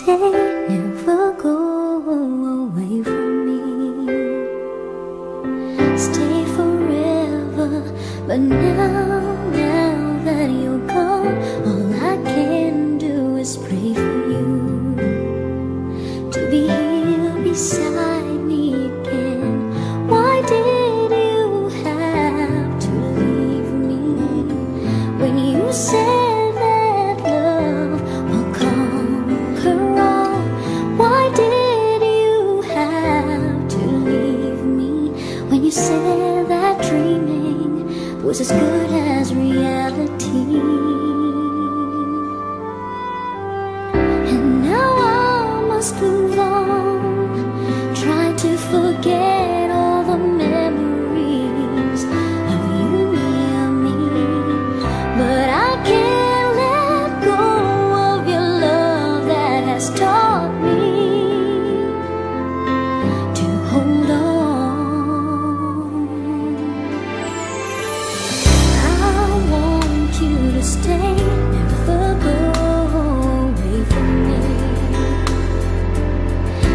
stay, never go away from me. Stay forever, but now that you're gone, all I can do is pray for you to be here beside me again. Why did you have to leave me when you said that love will conquer all? Why did you have to leave me when you said that dreaming was as good as reality? And now I must move on, try to forget all the memories of you near me, but I can't let go of your love that has taught me to hold on. I want you to stay, never go away from me.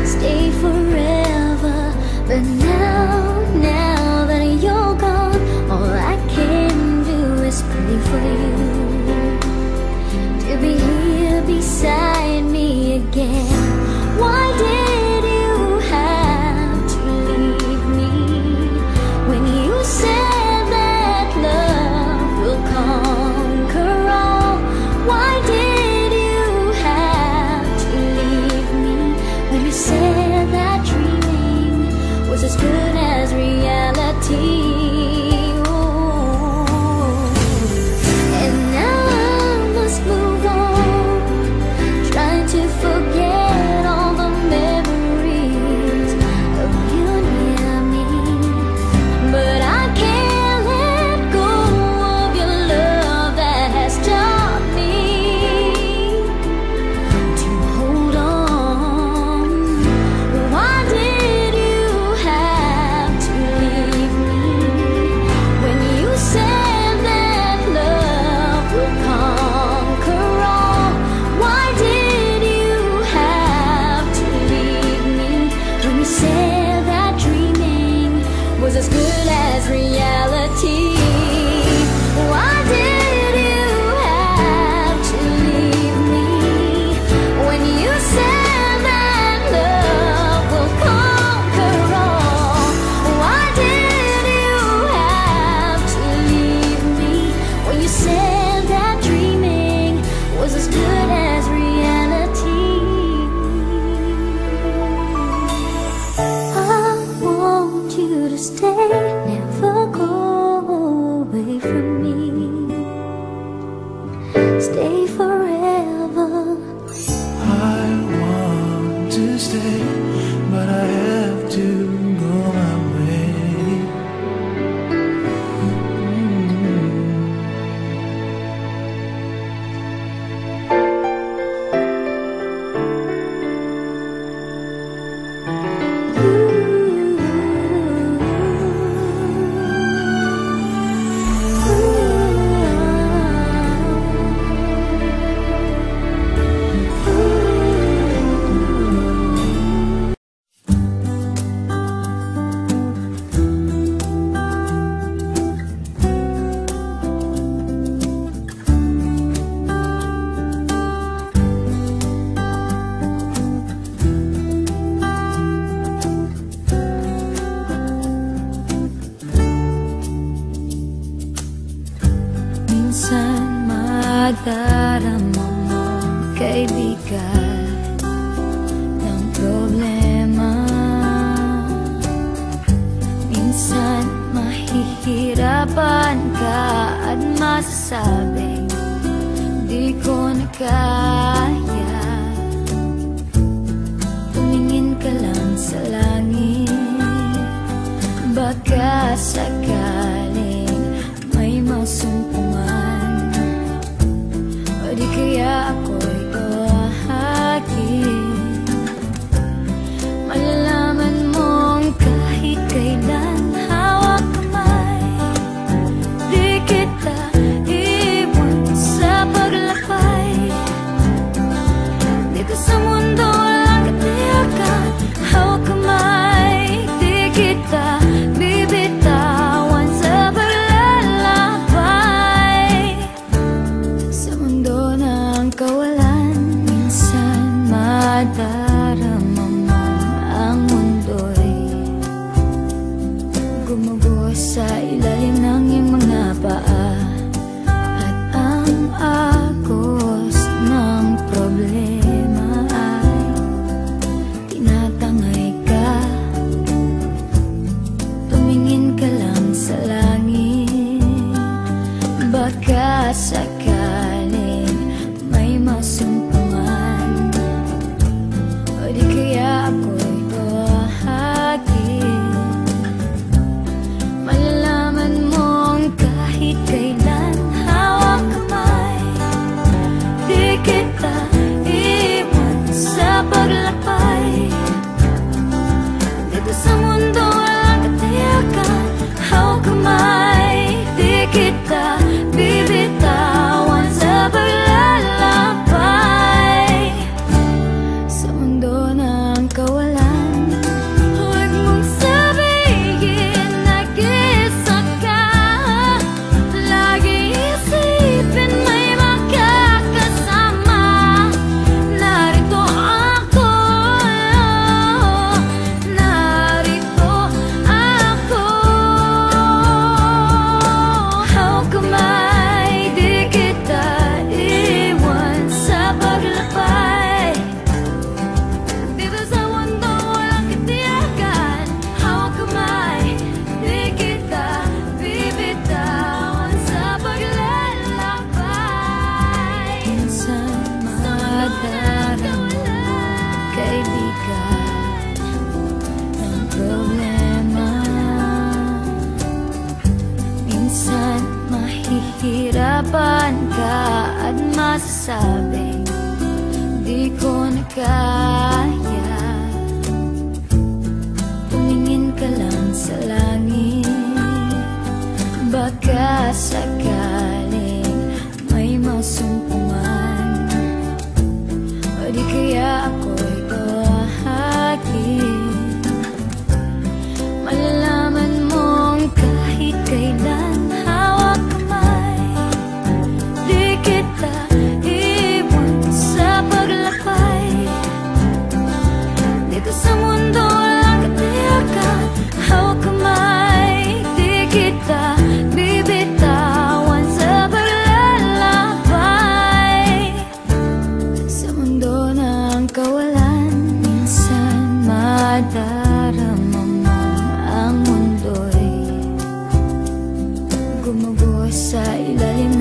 Stay forever, but now that you're gone, all I can do is pray for you to be here beside me again. Why did you have to leave me when you said that love will conquer all? Why did you have to leave me when you said that dreaming was as good as reality? And now I must move on, trying to forget all the memories of you near me, but I can't let go of your love that has taught me to hold on. Why did you have to leave me when you said that love will conquer all? Why did you have to leave me when you said that dreaming was as good as reality? Why did you have to leave me when you said that love will conquer all? Why did you have to leave me when you said that dreaming was as good as reality? I want you to stay, never go away from me. Stay forever. I want to stay, but I have to go my way. Minsan madarama mo kaibigan ng problema. Minsan mahihirapan ka at masasabing di ko na kaya. Tumingin ka lang sa langit, baka sakaling may masumpungan, o di kaya ako'y ahagin. Malalaman mong kahit kailan hawak kamay, di kita iwan sa paglakbay dito sa mundo sakaling may masumpungan, o di kaya ako'y bahagi, malalaman mong kahit kailan hawak kamay, di kita iwan sa paglakbay. Dito sa mundo walang katiyakan, hawak kamay, di kita bibitawan sa paglalakbay. Sa mundo ng kawalan, huwag mong sabihin nag-isa ka. Lagi isipin may makakasama. Narito ako, narito ako. Hawak kamay, di kita iwan sa paglakbay. Dito sa mundo walang katiyakan, hawak kamay, di kita bibitawan sa paglalakbay. Minsan madaramdaman, kaibigan, ang problema. Minsan mahihirapan ka at masasabing di ko na kaya. Tumingin ka lang sa langit, baka sakaling may masumpungan, o di kaya ako'y bahagi, malalaman mong kahit kailan hawak kamay, di kita iwan sa paglakbay. Dito sa mundo walang katiyakan, hawak kamay, di kita bibitawan sa paglalakbay. Sa mundo ng kawalan, minsan madarama mo ang mundo'y gumuguho sa ilalim